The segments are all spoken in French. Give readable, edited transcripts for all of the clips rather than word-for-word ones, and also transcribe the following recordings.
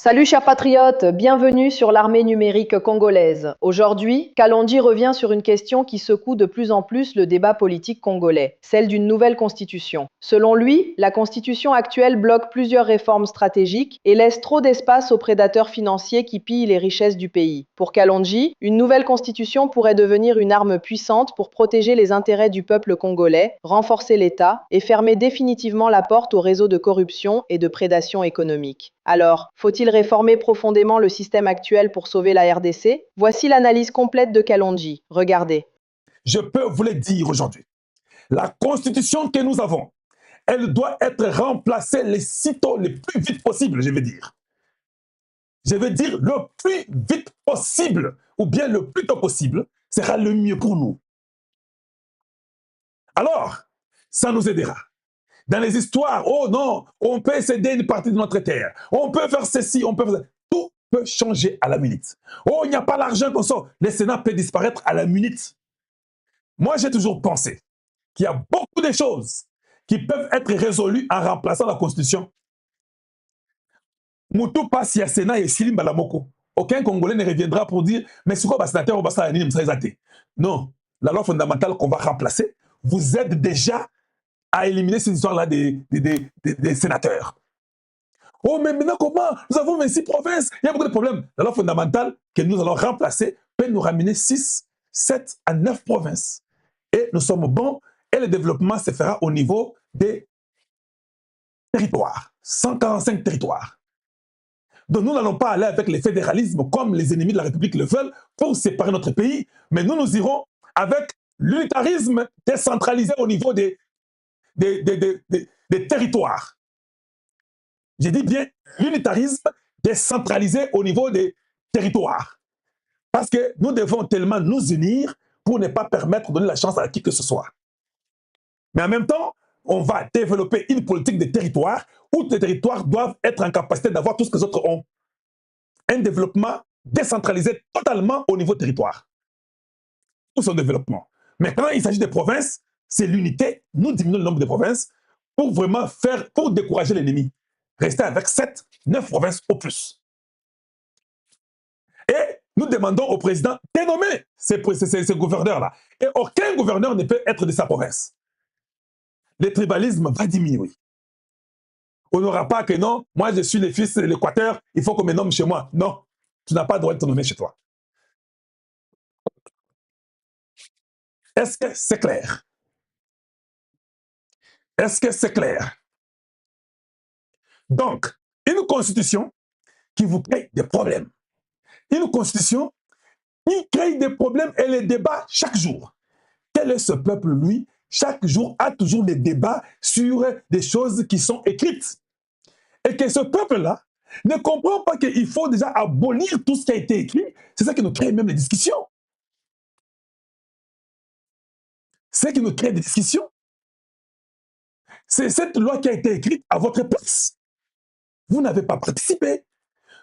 Salut chers patriotes, bienvenue sur l'armée numérique congolaise. Aujourd'hui, Kalonji revient sur une question qui secoue de plus en plus le débat politique congolais, celle d'une nouvelle constitution. Selon lui, la constitution actuelle bloque plusieurs réformes stratégiques et laisse trop d'espace aux prédateurs financiers qui pillent les richesses du pays. Pour Kalonji, une nouvelle constitution pourrait devenir une arme puissante pour protéger les intérêts du peuple congolais, renforcer l'État et fermer définitivement la porte aux réseaux de corruption et de prédation économique. Alors, faut-il réformer profondément le système actuel pour sauver la RDC? Voici l'analyse complète de Kalonji. Regardez. Je peux vous le dire aujourd'hui. La constitution que nous avons, elle doit être remplacée les sitôt le plus vite possible, je veux dire. Je veux dire le plus vite possible, ou bien le plus tôt possible, sera le mieux pour nous. Alors, ça nous aidera. Dans les histoires, oh non, on peut céder une partie de notre terre, on peut faire ceci, on peut faire ça. Tout peut changer à la minute. Oh, il n'y a pas l'argent qu'on sort. Le Sénat peut disparaître à la minute. Moi, j'ai toujours pensé qu'il y a beaucoup de choses qui peuvent être résolues en remplaçant la Constitution. Moutou passe à Sénat et Silim Balamoko. Aucun Congolais ne reviendra pour dire mais c'est quoi le sénateur ou ça non, la loi fondamentale qu'on va remplacer vous aide déjà à éliminer ces histoires-là des sénateurs. Oh, mais maintenant, comment? Nous avons 26 provinces, il y a beaucoup de problèmes. La loi fondamentale que nous allons remplacer peut nous ramener 6, 7 à 9 provinces. Et nous sommes bons, et le développement se fera au niveau des territoires. 145 territoires. Donc nous n'allons pas aller avec le fédéralisme comme les ennemis de la République le veulent pour séparer notre pays, mais nous irons avec l'unitarisme décentralisé au niveau des territoires. J'ai dit bien l'unitarisme décentralisé au niveau des territoires. Parce que nous devons tellement nous unir pour ne pas permettre de donner la chance à qui que ce soit. Mais en même temps, on va développer une politique de territoire où les territoires doivent être en capacité d'avoir tout ce que les autres ont. Un développement décentralisé totalement au niveau territoire. Tout son développement. Mais quand il s'agit des provinces, c'est l'unité. Nous diminuons le nombre de provinces pour vraiment pour décourager l'ennemi. Rester avec 7, 9 provinces au plus. Et nous demandons au président de nommer ces gouverneurs-là. Et aucun gouverneur ne peut être de sa province. Le tribalisme va diminuer. On n'aura pas que non, moi je suis le fils de l'Équateur, il faut qu'on me nomme chez moi. Non, tu n'as pas le droit de te nommer chez toi. Est-ce que c'est clair? Est-ce que c'est clair? Donc, une constitution qui vous crée des problèmes. Une constitution qui crée des problèmes et les débats chaque jour. Quel est ce peuple, lui? Chaque jour a toujours des débats sur des choses qui sont écrites. Et que ce peuple-là ne comprend pas qu'il faut déjà abolir tout ce qui a été écrit. C'est ça qui nous crée même les discussions. C'est ça qui nous crée des discussions. C'est cette loi qui a été écrite à votre place. Vous n'avez pas participé.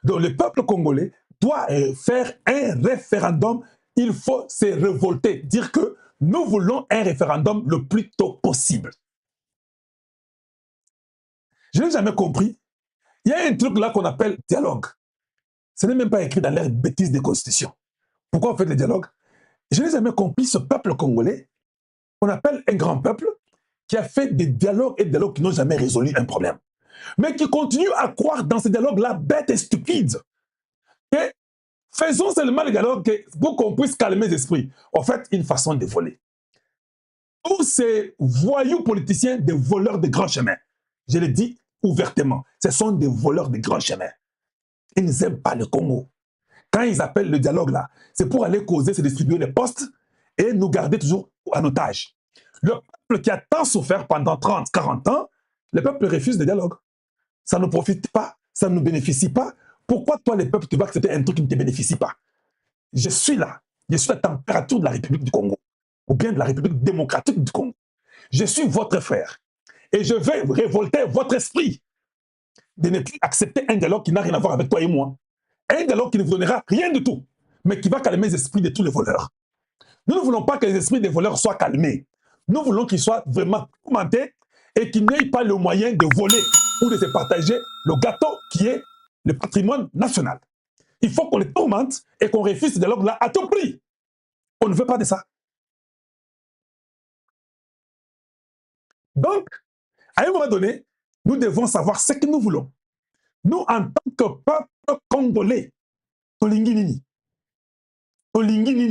Donc le peuple congolais doit faire un référendum. Il faut se révolter, dire que nous voulons un référendum le plus tôt possible. Je n'ai jamais compris. Il y a un truc là qu'on appelle dialogue. Ce n'est même pas écrit dans l'air bêtise des constitutions. Pourquoi on fait le dialogue? Je n'ai jamais compris ce peuple congolais, qu'on appelle un grand peuple, qui a fait des dialogues et des dialogues qui n'ont jamais résolu un problème. Mais qui continue à croire dans ces dialogues-là bêtes et stupides. Et faisons seulement le dialogue pour qu'on puisse calmer les esprits. En fait, une façon de voler. Tous ces voyous politiciens, des voleurs de grands chemins, je le dis ouvertement, ce sont des voleurs de grands chemins. Ils n'aiment pas le Congo. Quand ils appellent le dialogue là, c'est pour aller causer, se distribuer les postes et nous garder toujours en otage. Le peuple qui a tant souffert pendant 30, 40 ans, le peuple refuse le dialogue. Ça ne profite pas, ça ne nous bénéficie pas. Pourquoi toi, le peuple, tu vas accepter un truc qui ne te bénéficie pas? Je suis là, je suis la température de la République du Congo, ou bien de la République démocratique du Congo. Je suis votre frère. Et je vais révolter votre esprit de ne plus accepter un dialogue qui n'a rien à voir avec toi et moi. Un dialogue qui ne vous donnera rien du tout, mais qui va calmer les esprits de tous les voleurs. Nous ne voulons pas que les esprits des voleurs soient calmés. Nous voulons qu'ils soient vraiment commentés et qu'ils n'aient pas le moyen de voler ou de se partager le gâteau qui est le patrimoine national. Il faut qu'on les tourmente et qu'on refuse ce dialogue-là à tout prix. On ne veut pas de ça. Donc, à un moment donné, nous devons savoir ce que nous voulons. Nous, en tant que peuple congolais, Tolingi Nini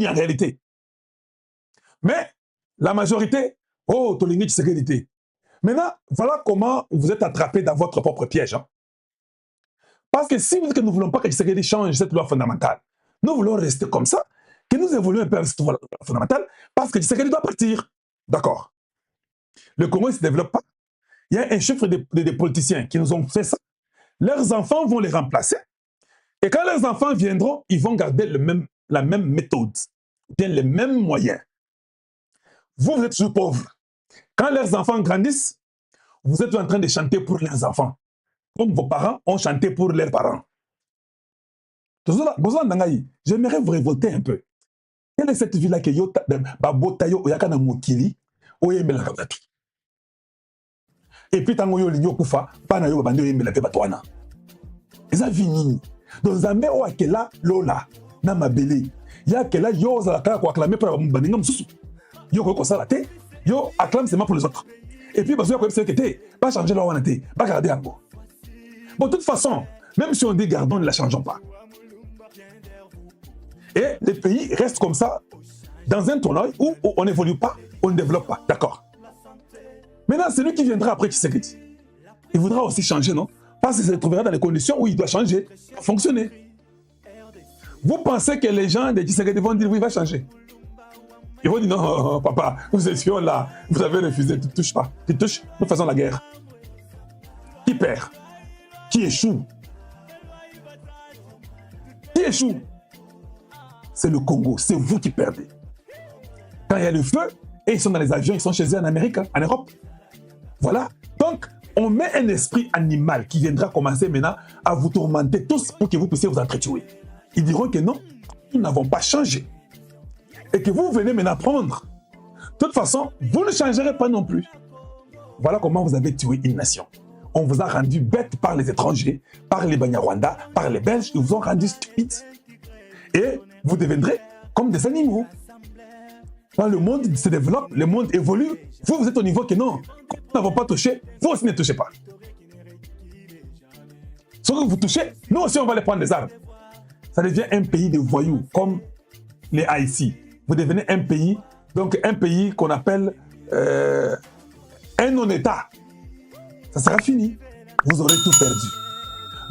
en réalité. Mais la majorité, oh, Tolingi Tshisekedi. Maintenant, voilà comment vous êtes attrapé dans votre propre piège. Hein. Parce que si vous dites que nous ne voulons pas que Tshisekedi change cette loi fondamentale, nous voulons rester comme ça, que nous évoluons un peu avec cette loi fondamentale, parce que Tshisekedi doit partir. D'accord. Le Congo ne se développe pas. Il y a un chiffre de politiciens qui nous ont fait ça. Leurs enfants vont les remplacer. Et quand leurs enfants viendront, ils vont garder la même méthode, bien les mêmes moyens. Vous êtes toujours pauvres. Quand leurs enfants grandissent, vous êtes en train de chanter pour leurs enfants. Comme vos parents ont chanté pour leurs parents. J'aimerais vous révolter un peu. Quelle est cette ville-là que et puis tango yo linyo kufa pana yo babandi oyembela pe batwana eza vinini donc Nzambe o akela lola na mabele ya akela yo za kala ko acclamer pour baninga mususu yo ko sala te yo acclame seulement pour les autres et puis parce que c'est que pas changer la wana te pas garder encore bon de toute façon même si on dit gardons ne la changeons pas et les pays restent comme ça dans un tournoi où on n'évolue pas on ne développe pas d'accord. Maintenant, celui qui viendra après Tshisekedi, il voudra aussi changer, non? Parce qu'il se trouvera dans les conditions où il doit changer, fonctionner. Vous pensez que les gens de Tshisekedi vont dire oui, il va changer? Ils vont dire non, papa, nous étions là, vous avez refusé, tu ne touches pas. Tu touches, nous faisons la guerre. Qui perd? Qui échoue? Qui échoue? C'est le Congo, c'est vous qui perdez. Quand il y a le feu, et ils sont dans les avions, ils sont chez eux en Amérique, en Europe. Voilà. Donc, on met un esprit animal qui viendra commencer maintenant à vous tourmenter tous pour que vous puissiez vous entretuer. Ils diront que non, nous n'avons pas changé. Et que vous venez maintenant prendre. De toute façon, vous ne changerez pas non plus. Voilà comment vous avez tué une nation. On vous a rendu bête par les étrangers, par les Banyarwanda, par les Belges, ils vous ont rendu stupides. Et vous deviendrez comme des animaux. Quand le monde se développe, le monde évolue, vous êtes au niveau que non, comme nous n'avons pas touché, vous aussi ne touchez pas. Ce que vous touchez, nous aussi on va les prendre des armes. Ça devient un pays de voyous, comme les Haïti. Vous devenez un pays, donc un pays qu'on appelle un non-État. Ça sera fini. Vous aurez tout perdu.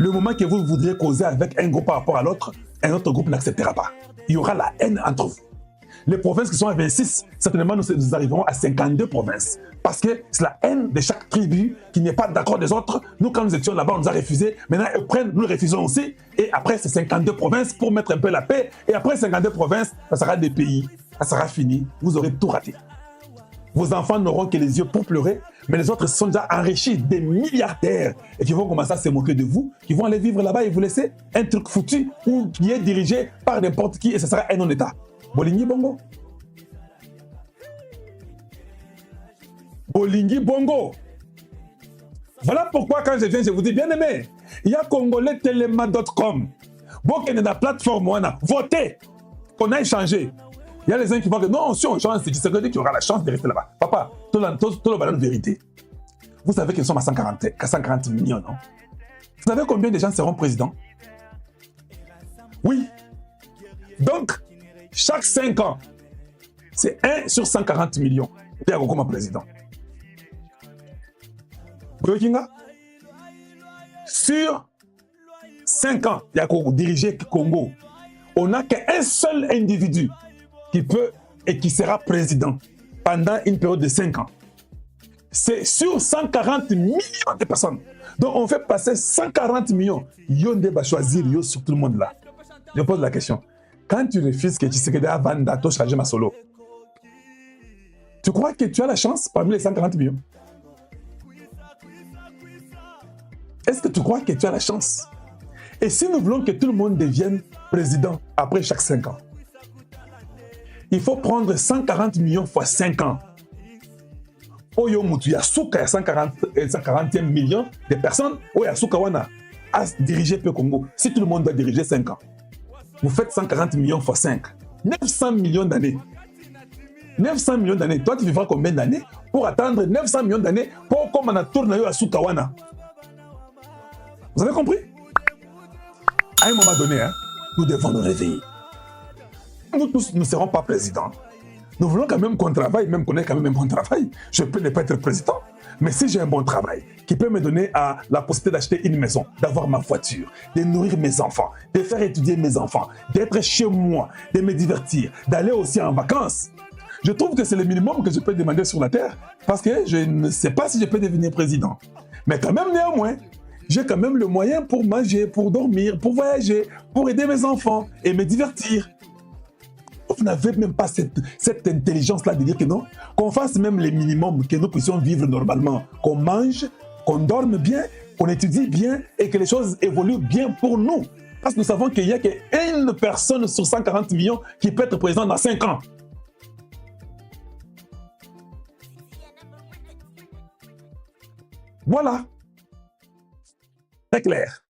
Le moment que vous voudrez causer avec un groupe par rapport à l'autre, un autre groupe n'acceptera pas. Il y aura la haine entre vous. Les provinces qui sont à 26, certainement nous arriverons à 52 provinces. Parce que c'est la haine de chaque tribu qui n'est pas d'accord des autres. Nous, quand nous étions là-bas, on nous a refusé. Maintenant, ils prennent, nous les refusons aussi. Et après, c'est 52 provinces pour mettre un peu la paix. Et après 52 provinces, ça sera des pays. Ça sera fini. Vous aurez tout raté. Vos enfants n'auront que les yeux pour pleurer. Mais les autres sont déjà enrichis, des milliardaires. Et qui vont commencer à se moquer de vous. Qui vont aller vivre là-bas et vous laisser un truc foutu ou qui est dirigé par n'importe qui. Et ce sera un non-État. Bolingi Bongo. Bolingi Bongo. Voilà pourquoi quand je viens, je vous dis, bien aimé, il y a congolais-telema.com. Bon, qu'il y a une plateforme, on a voté, qu'on a échangé. Il y a les uns qui vont dire, non, si on change, c'est Tshisekedi qui aura la chance de rester là-bas. Papa, tout le ballon de vérité. Vous savez qu'ils sont à 140 millions, non? Vous savez combien de gens seront présidents? Oui. Donc, chaque 5 ans, c'est 1 sur 140 millions. Il y a comme président. Sur 5 ans, il y a diriger le Congo. On n'a qu'un seul individu qui peut et qui sera président pendant une période de 5 ans. C'est sur 140 millions de personnes. Donc on fait passer 140 millions. Yonde va choisir sur tout le monde là. Je pose la question. Quand tu refuses que Tshisekedi a Vanda, tu changes ma solo. Tu crois que tu as la chance parmi les 140 millions? Est-ce que tu crois que tu as la chance? Et si nous voulons que tout le monde devienne président après chaque 5 ans, il faut prendre 140 millions fois 5 ans. Oyo Mutu Yasuka, 140 millions de personnes. Oyo Yasuka Wana. à diriger le Congo, si tout le monde doit diriger 5 ans, vous faites 140 millions fois 5, 900 millions d'années. 900 millions d'années. Toi, tu vivras combien d'années pour attendre 900 millions d'années pour comme on a tourné à Soukawana? Vous avez compris? À un moment donné, hein, nous devons nous réveiller. Nous tous ne serons pas présidents. Nous voulons quand même qu'on travaille, même qu'on ait quand même un bon travail. Je peux ne pas être président, mais si j'ai un bon travail qui peut me donner la possibilité d'acheter une maison, d'avoir ma voiture, de nourrir mes enfants, de faire étudier mes enfants, d'être chez moi, de me divertir, d'aller aussi en vacances, je trouve que c'est le minimum que je peux demander sur la terre parce que je ne sais pas si je peux devenir président. Mais quand même, néanmoins, j'ai quand même le moyen pour manger, pour dormir, pour voyager, pour aider mes enfants et me divertir. Vous n'avez même pas cette intelligence-là de dire que non, qu'on fasse même les minimums, que nous puissions vivre normalement, qu'on mange, qu'on dorme bien, qu'on étudie bien et que les choses évoluent bien pour nous. Parce que nous savons qu'il n'y a qu'une personne sur 140 millions qui peut être président dans 5 ans. Voilà. Très clair.